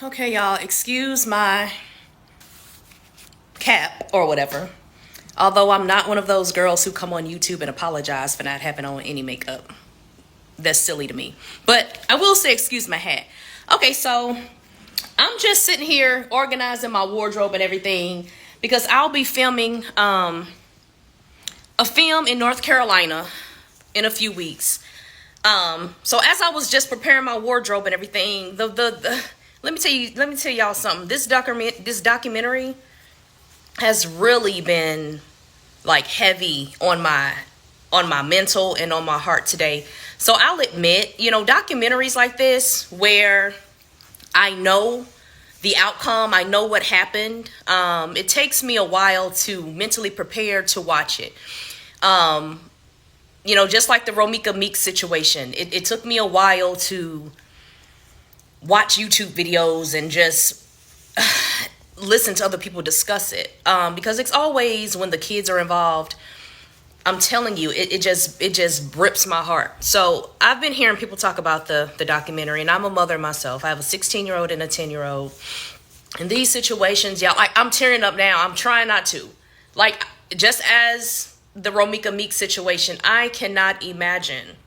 Okay, y'all, excuse my cap or whatever. Although I'm not one of those girls who come on YouTube and apologize for not having on any makeup. That's silly to me. But I will say excuse my hat. Okay, so I'm just sitting here organizing my wardrobe and everything because I'll be filming a film in North Carolina in a few weeks. So as I was just preparing my wardrobe and everything, let me tell y'all something. This documentary has really been like heavy on my mental and on my heart today. So I'll admit, documentaries like this where I know the outcome, I know what happened, it takes me a while to mentally prepare to watch it. Just like the Romika Meeks situation, it took me a while to watch YouTube videos and just listen to other people discuss it. Because it's always when the kids are involved, I'm telling you, it just grips my heart. So I've been hearing people talk about the documentary, and I'm a mother myself. I have a 16-year-old and a 10-year-old. In these situations, y'all, I'm tearing up now. I'm trying not to. Like, just as the Romika Meeks situation, I cannot imagine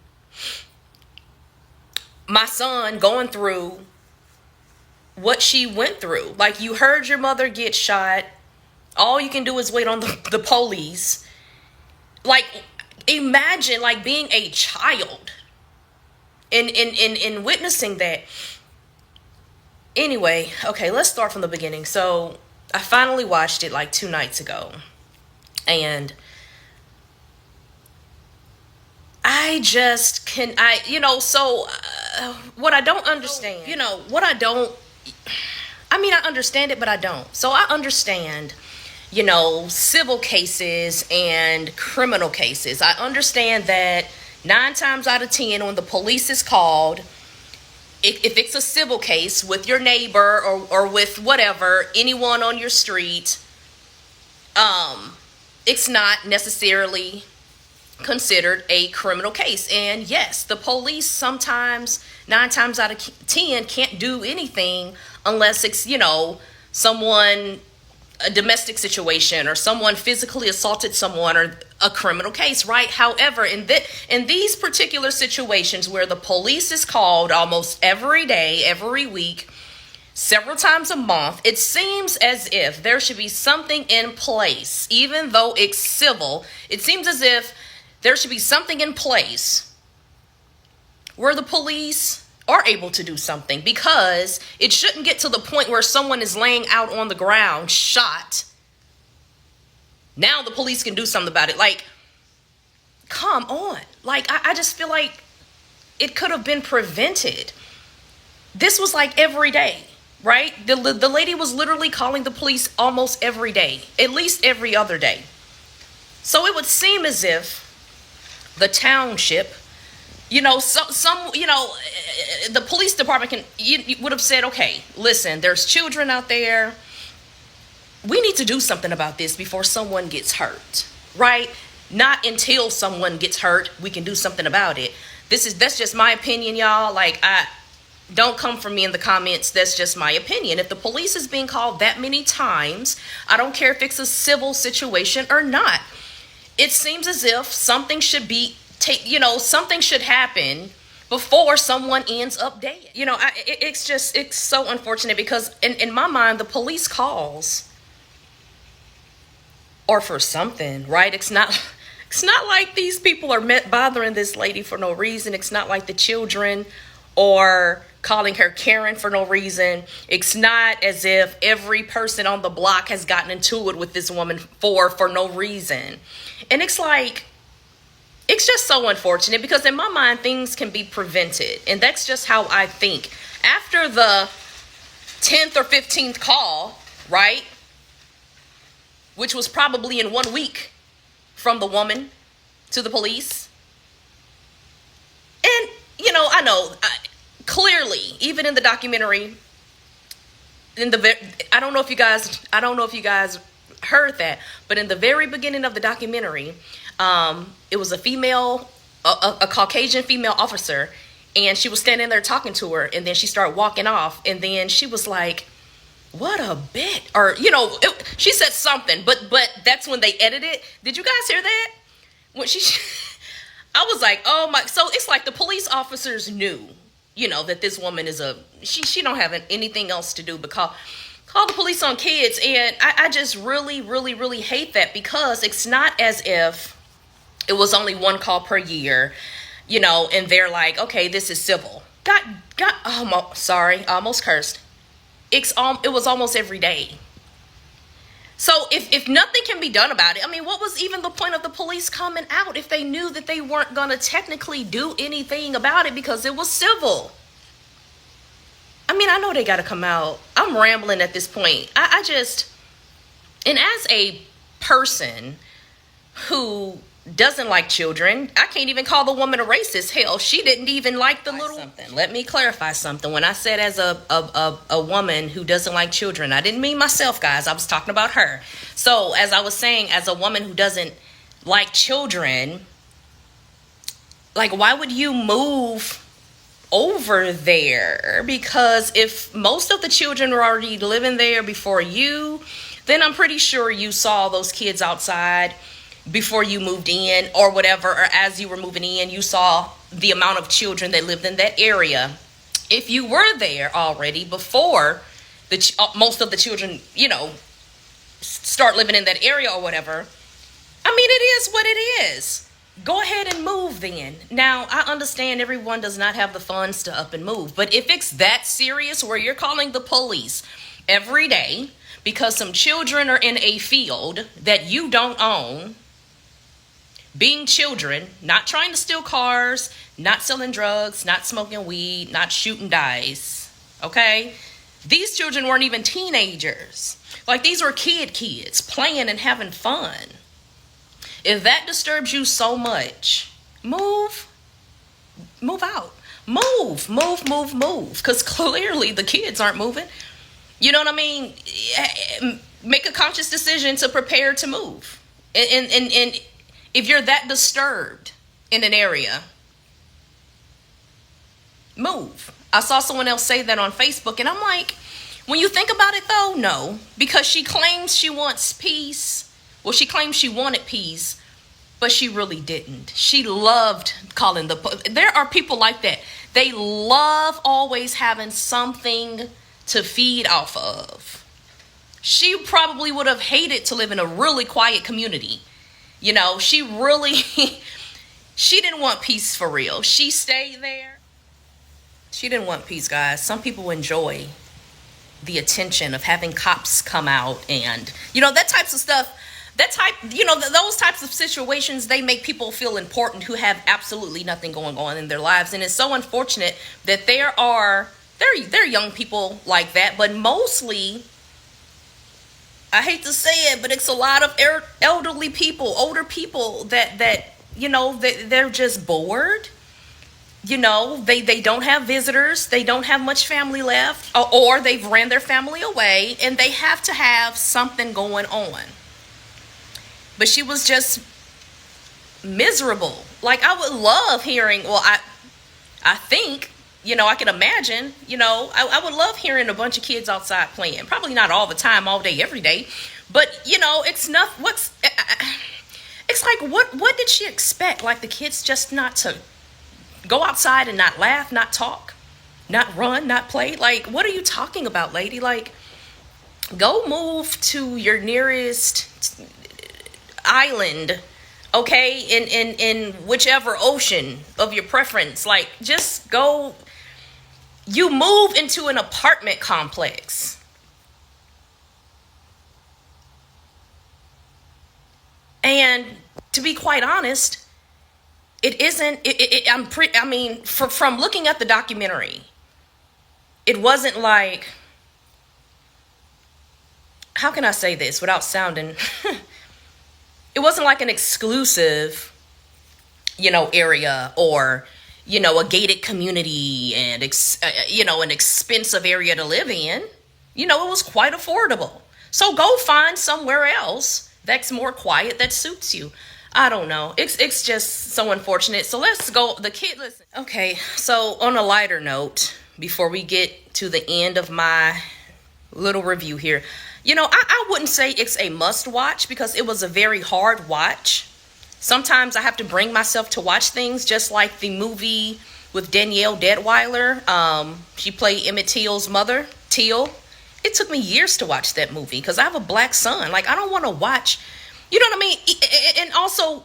my son going through what she went through. Like, you heard your mother get shot. All you can do is wait on the police. Like, imagine like being a child and witnessing that. Anyway, okay, let's start from the beginning. So I finally watched it like 2 nights ago, and I just can, what I don't understand, I understand it, but I don't. So I understand, civil cases and criminal cases. I understand that 9 times out of 10, when the police is called, if it's a civil case with your neighbor or with whatever, anyone on your street, it's not necessarily considered a criminal case. And yes, the police sometimes 9 times out of 10 can't do anything unless it's someone, a domestic situation, or someone physically assaulted someone, or a criminal case, right? However, in these particular situations where the police is called almost every day, every week, several times a month, it seems as if there should be something in place. Even though it's civil, it seems as if there should be something in place where the police are able to do something, because it shouldn't get to the point where someone is laying out on the ground shot. Now the police can do something about it. Like, come on. Like, I just feel like it could have been prevented. This was like every day, right? The lady was literally calling the police almost every day, at least every other day. So it would seem as if the township, the police department you would have said, okay, listen, there's children out there. We need to do something about this before someone gets hurt, right? Not until someone gets hurt, we can do something about it. That's just my opinion, y'all. Like, don't come for me in the comments. That's just my opinion. If the police is being called that many times, I don't care if it's a civil situation or not. It seems as if something should something should happen before someone ends up dead. It's so unfortunate, because in my mind, the police calls are for something, right? It's not like these people are bothering this lady for no reason. It's not like the children or calling her Karen for no reason. It's not as if every person on the block has gotten into it with this woman for no reason. And it's like, it's just so unfortunate, because in my mind, things can be prevented. And that's just how I think. After the 10th or 15th call, right, which was probably in 1 week from the woman to the police. And, I know, clearly, even in the documentary, I don't know if you guys heard that, but in the very beginning of the documentary, it was a Caucasian female officer, And she was standing there talking to her, and then she started walking off, and then she was like, what a bit, or she said something, but that's when they edited. Did you guys hear that? When she I was like, oh my. So it's like the police officers knew, that this woman is she don't have anything else to do but call the police on kids. And I just really, really, really hate that, because it's not as if it was only one call per year, and they're like, okay, this is civil. Sorry, I almost cursed. It was almost every day. So if nothing can be done about it, I mean, what was even the point of the police coming out if they knew that they weren't going to technically do anything about it because it was civil? I mean, I know they got to come out. I'm rambling at this point. And as a person who doesn't like children, I can't even call the woman a racist. Hell, she didn't even like the little something. Let me clarify something. When I said as a woman who doesn't like children, I didn't mean myself, guys. I was talking about her. So as I was saying, as a woman who doesn't like children, like, why would you move over there? Because if most of the children were already living there before you, then I'm pretty sure you saw those kids outside before you moved in or whatever, or as you were moving in, you saw the amount of children that lived in that area. If you were there already before most of the children, start living in that area or whatever, I mean, it is what it is. Go ahead and move then. Now, I understand everyone does not have the funds to up and move, but if it's that serious where you're calling the police every day because some children are in a field that you don't own, being children, not trying to steal cars, not selling drugs, not smoking weed, not shooting dice, okay? These children weren't even teenagers. Like, these were kids playing and having fun. If that disturbs you so much, move out. Move. Because clearly the kids aren't moving. You know what I mean? Make a conscious decision to prepare to move. And if you're that disturbed in an area, move. I saw someone else say that on Facebook, and I'm like, when you think about it though, no. Because she claims she wants peace. Well, she claims she wanted peace, but she really didn't. She loved calling there are people like that. They love always having something to feed off of. She probably would have hated to live in a really quiet community. She really, she didn't want peace for real. She stayed there. She didn't want peace, guys. Some people enjoy the attention of having cops come out and, that types of stuff. Those types of situations, they make people feel important who have absolutely nothing going on in their lives. And it's so unfortunate that there are young people like that, but mostly, I hate to say it, but it's a lot of elderly people, older people that they're just bored. They don't have visitors. They don't have much family left, or they've ran their family away, and they have to have something going on. But she was just miserable. Like, I would love hearing, I think, I can imagine, I would love hearing a bunch of kids outside playing. Probably not all the time, all day, every day. But, it's not, it's like, what did she expect? Like, the kids just not to go outside and not laugh, not talk, not run, not play? Like, what are you talking about, lady? Like, go move to your nearest island, okay, in whichever ocean of your preference. Like, just go. You move into an apartment complex. And to be quite honest, it isn't. From looking at the documentary, it wasn't like. How can I say this without sounding? It wasn't like an exclusive, area or, a gated community and, an expensive area to live in. It was quite affordable. So go find somewhere else that's more quiet, that suits you. I don't know. It's just so unfortunate. So let's go. The kid, listen. Okay, so on a lighter note, before we get to the end of my little review here, I wouldn't say it's a must watch because it was a very hard watch. Sometimes I have to bring myself to watch things, just like the movie with Danielle Deadwyler. She played Emmett Till's mother, Till. It took me years to watch that movie because I have a black son. Like, I don't want to watch, you know what I mean? And also,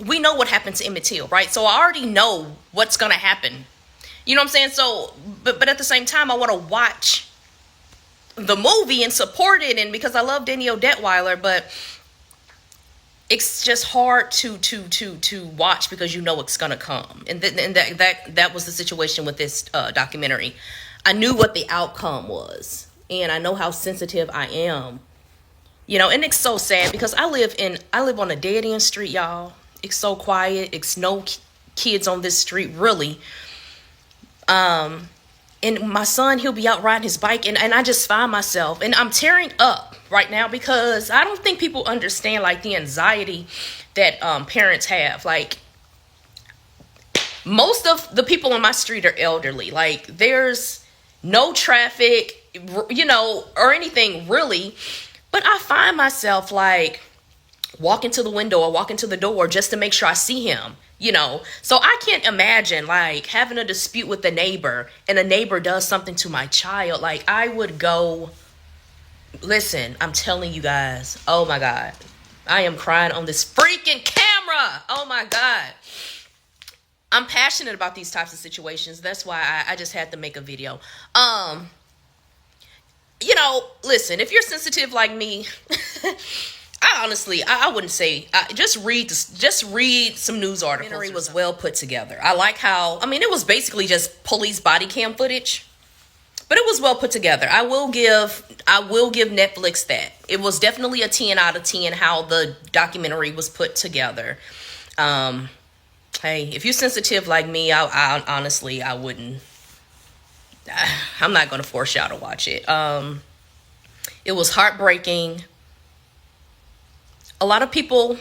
we know what happened to Emmett Till, right? So I already know what's going to happen. You know what I'm saying? So, but at the same time, I want to watch the movie and support it, and because I love Danielle Deadwyler, but it's just hard to watch because you know it's gonna come, and that was the situation with this documentary. I knew what the outcome was, and I know how sensitive I am, and it's so sad because I live on a dead end street, y'all. It's so quiet. It's no kids on this street, really. And my son, he'll be out riding his bike, and I just find myself, and I'm tearing up right now because I don't think people understand, like, the anxiety that parents have. Like, most of the people on my street are elderly. Like, there's no traffic, or anything really. But I find myself, like, walking to the window or walking to the door just to make sure I see him. So I can't imagine, like, having a dispute with the neighbor and a neighbor does something to my child. Like, I would go, listen, I'm telling you guys, oh my God, I am crying on this freaking camera. Oh my God. I'm passionate about these types of situations. That's why I just had to make a video. Listen, if you're sensitive like me, I wouldn't say, just read some news articles. It was well put together. I like how, it was basically just police body cam footage, but it was well put together. I will give Netflix that. It was definitely a 10 out of 10 how the documentary was put together. Hey, if you're sensitive like me, I honestly, I wouldn't, I'm not going to force y'all to watch it. It was heartbreaking. A lot of people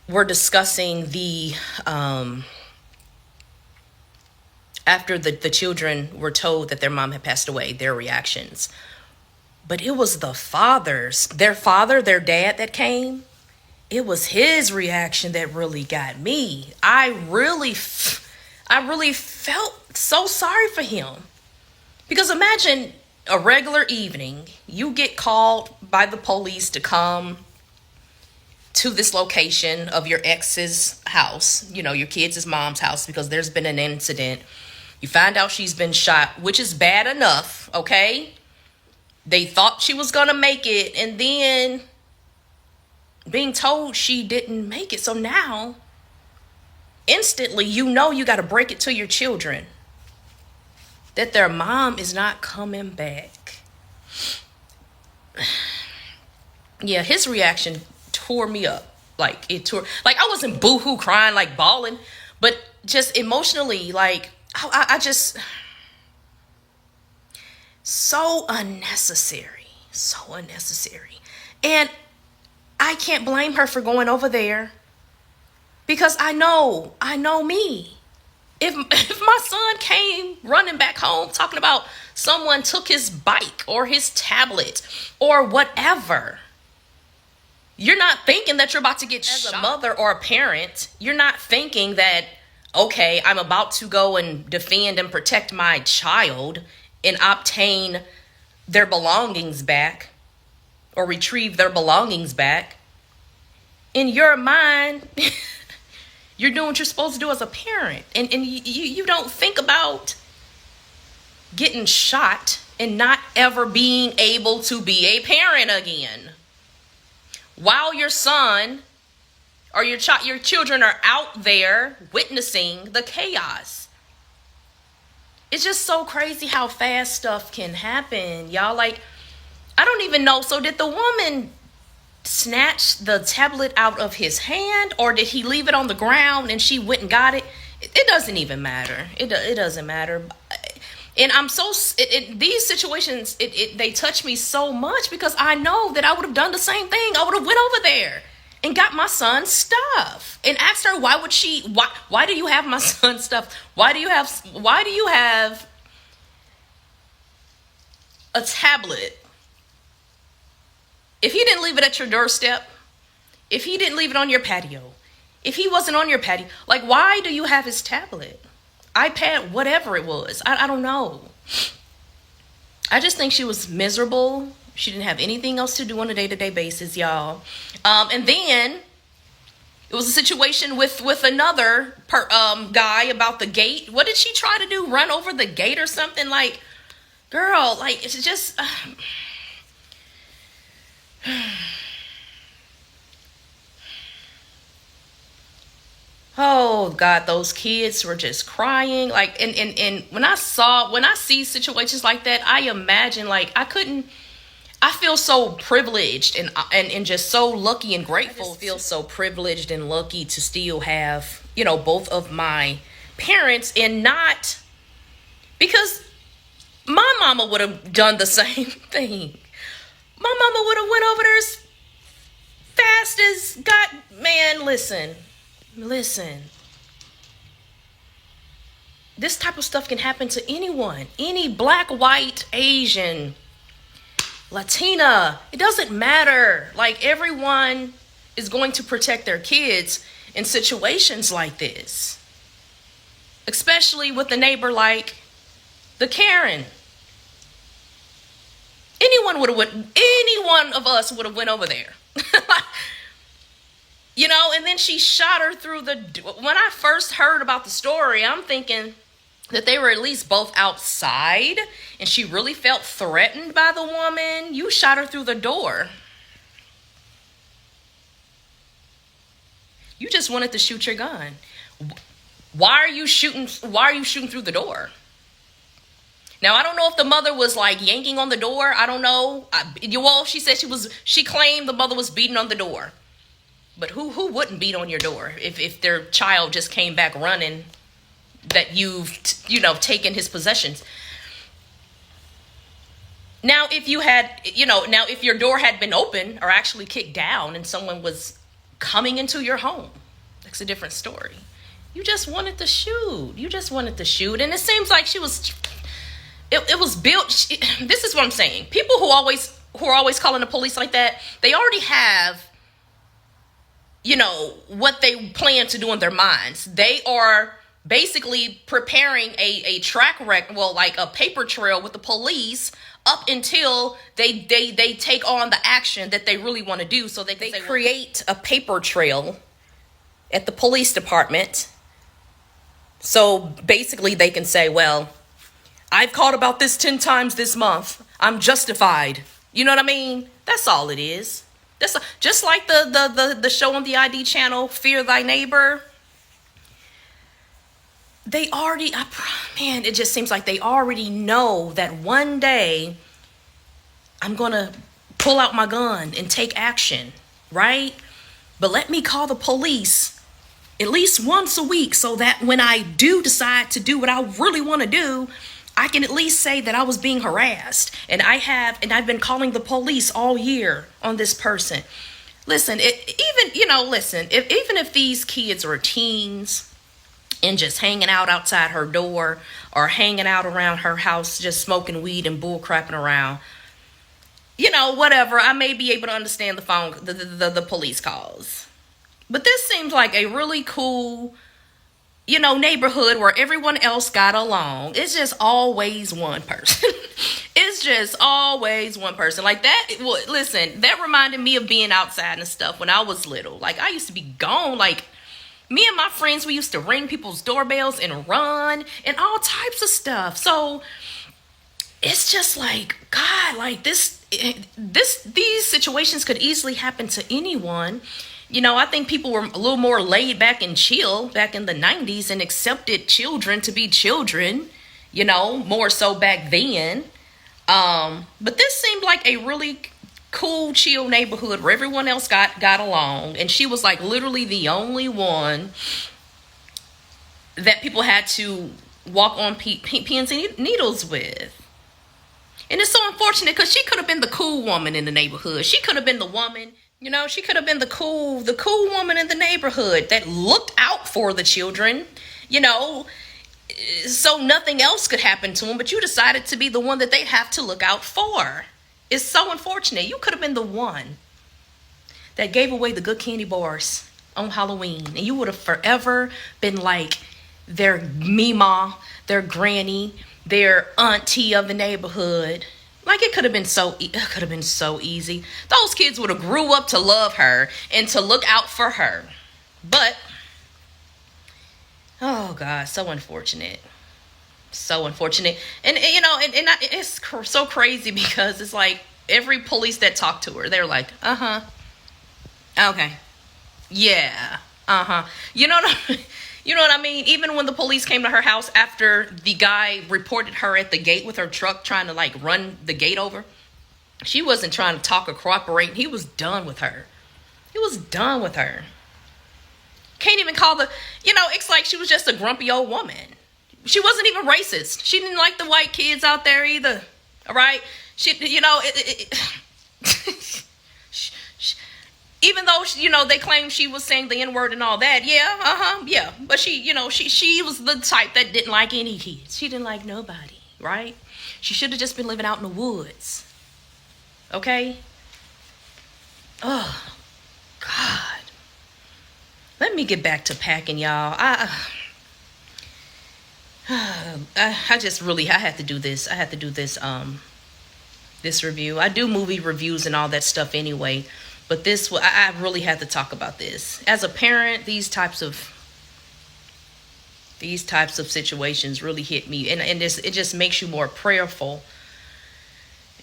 were discussing the after the children were told that their mom had passed away, their reactions. But it was their dad that came. It was his reaction that really got me. I really felt so sorry for him. Because imagine a regular evening, you get called by the police to come to this location of your ex's house, your kids' mom's house, because there's been an incident. You find out she's been shot, which is bad enough, okay? They thought she was gonna make it, and then being told she didn't make it. So now, instantly, you gotta break it to your children that their mom is not coming back. Yeah, his reaction tore me up. Like, I wasn't boo-hoo crying, like bawling, but just emotionally, like, I just, so unnecessary. And I can't blame her for going over there because I know me. If my son came running back home talking about someone took his bike or his tablet or whatever, you're not thinking that you're about to get shot. As a mother or a parent, you're not thinking that, okay, I'm about to go and defend and protect my child and obtain their belongings back or retrieve their belongings back. In your mind, you're doing what you're supposed to do as a parent. And you don't think about getting shot and not ever being able to be a parent again. While your son or your children are out there witnessing the chaos. It's just so crazy how fast stuff can happen, y'all. Like, I don't even know. So did the woman snatch the tablet out of his hand, or did he leave it on the ground and she went and got it? It doesn't even matter. It doesn't matter. And I'm so these situations, they touch me so much because I know that I would have done the same thing. I would have went over there and got my son's stuff and asked her, why do you have my son's stuff? Why do you have a tablet? If he didn't leave it at your doorstep, if he didn't leave it on your patio, if he wasn't on your patio, like, why do you have his tablet, iPad, whatever it was? I don't know. I just think she was miserable. She didn't have anything else to do on a day-to-day basis, y'all. And then it was a situation with another guy about the gate. What did she try to do? Run over the gate or something? Like, girl, like, it's just... Oh God, those kids were just crying. Like, and when I see situations like that, I imagine, like, I feel so privileged and just so lucky and grateful. I just feel so privileged and lucky to still have, both of my parents, and not because my mama would have done the same thing. My mama would have went over there as fast as God. Man, listen. This type of stuff can happen to anyone. Any black, white, Asian, Latina. It doesn't matter. Like, everyone is going to protect their kids in situations like this. Especially with a neighbor like the Karen. Any one of us would have went over there. And then she shot her through the... When I first heard about the story, I'm thinking that they were at least both outside and she really felt threatened by the woman. You shot her through the door. You just wanted to shoot your gun. Why are you shooting through the door? Now, I don't know if the mother was like yanking on the door. I don't know. She said she claimed the mother was beating on the door. But who wouldn't beat on your door if their child just came back running that you've, taken his possessions? Now, if your door had been open or actually kicked down and someone was coming into your home, that's a different story. You just wanted to shoot. And it seems like she was... It was built. This is what I'm saying. People who are always calling the police like that, they already have, what they plan to do in their minds. They are basically preparing a track record, like a paper trail with the police up until they take on the action that they really want to do. So they create a paper trail at the police department. So basically they can say, well, I've called about this 10 times this month. I'm justified. You know what I mean? That's all it is. That's just like the show on the ID channel, Fear Thy Neighbor. It just seems like they already know that one day I'm going to pull out my gun and take action, right? But let me call the police at least once a week so that when I do decide to do what I really want to do, I can at least say that I was being harassed and I've been calling the police all year on this person. Listen, even if these kids are teens and just hanging out outside her door or hanging out around her house, just smoking weed and bull crapping around, whatever, I may be able to understand the police calls. But this seems like a really cool, neighborhood where everyone else got along. It's just always one person. It's just always one person. Like that. Listen, that reminded me of being outside and stuff when I was little. Like, I used to be gone. Like, me and my friends, we used to ring people's doorbells and run and all types of stuff. So it's just like, God, like these situations could easily happen to anyone. I think people were a little more laid back and chill back in the 90s and accepted children to be children, more so back then. But this seemed like a really cool, chill neighborhood where everyone else got along. And she was like literally the only one that people had to walk on pins and needles with. And it's so unfortunate because she could have been the cool woman in the neighborhood. She could have been the woman, she could have been the cool woman in the neighborhood that looked out for the children, so nothing else could happen to them. But you decided to be the one that they have to look out for. It's so unfortunate. You could have been the one that gave away the good candy bars on Halloween. And you would have forever been like their mima, their granny, their auntie of the neighborhood. Like it could have been so easy. Those kids would have grew up to love her and to look out for her. But oh God, so unfortunate. So unfortunate. And it's so crazy because it's like every police that talked to her, they're like, okay, yeah, you know what I mean? Even when the police came to her house after the guy reported her at the gate with her truck trying to like run the gate over, she wasn't trying to talk or cooperate. He was done with her. Can't even call it's like she was just a grumpy old woman. She wasn't even racist. She didn't like the white kids out there either. All right? She, even though, they claimed she was saying the N-word and all that. Yeah. But she was the type that didn't like any kids. She didn't like nobody, right? She should have just been living out in the woods. Okay? Oh, God. Let me get back to packing, y'all. I had to do this. This review. I do movie reviews and all that stuff anyway. But I really had to talk about this. As a parent, these types of situations really hit me. And it just makes you more prayerful.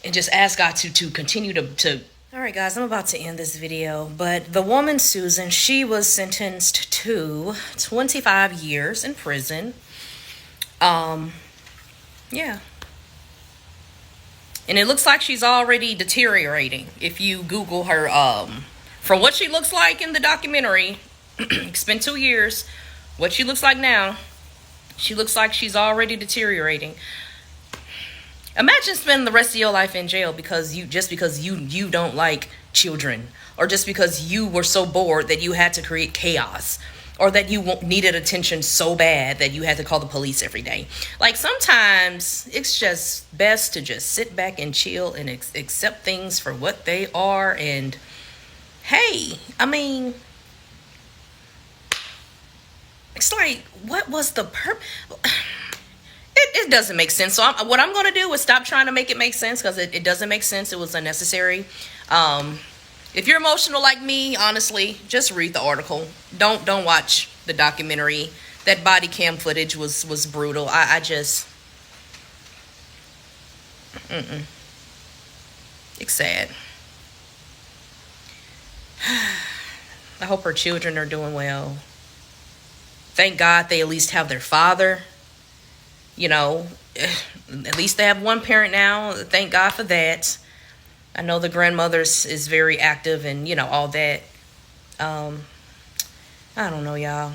And just ask God to continue to. All right, guys, I'm about to end this video. But the woman, Susan, she was sentenced to 25 years in prison. Yeah. And it looks like she's already deteriorating. If you Google her, from what she looks like in the documentary, it's been 2 years. What she looks like now, she looks like she's already deteriorating. Imagine spending the rest of your life in jail because you don't like children, or just because you were so bored that you had to create chaos, or that you needed attention so bad that you had to call the police every day. Like sometimes it's just best to just sit back and chill and accept things for what they are. And hey, I mean, it's like, what was the purpose? It doesn't make sense. So what I'm going to do is stop trying to make it make sense, because it doesn't make sense. It was unnecessary. If you're emotional like me, honestly, just read the article. Don't watch the documentary. That body cam footage was brutal. I just... It's sad. I hope her children are doing well. Thank God they at least have their father. At least they have one parent now. Thank God for that. I know the grandmother is very active and, all that. I don't know, y'all.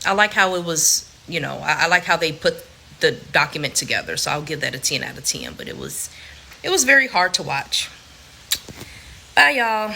I like how it was, I like how they put the document together. So I'll give that a 10 out of 10. But it was very hard to watch. Bye, y'all.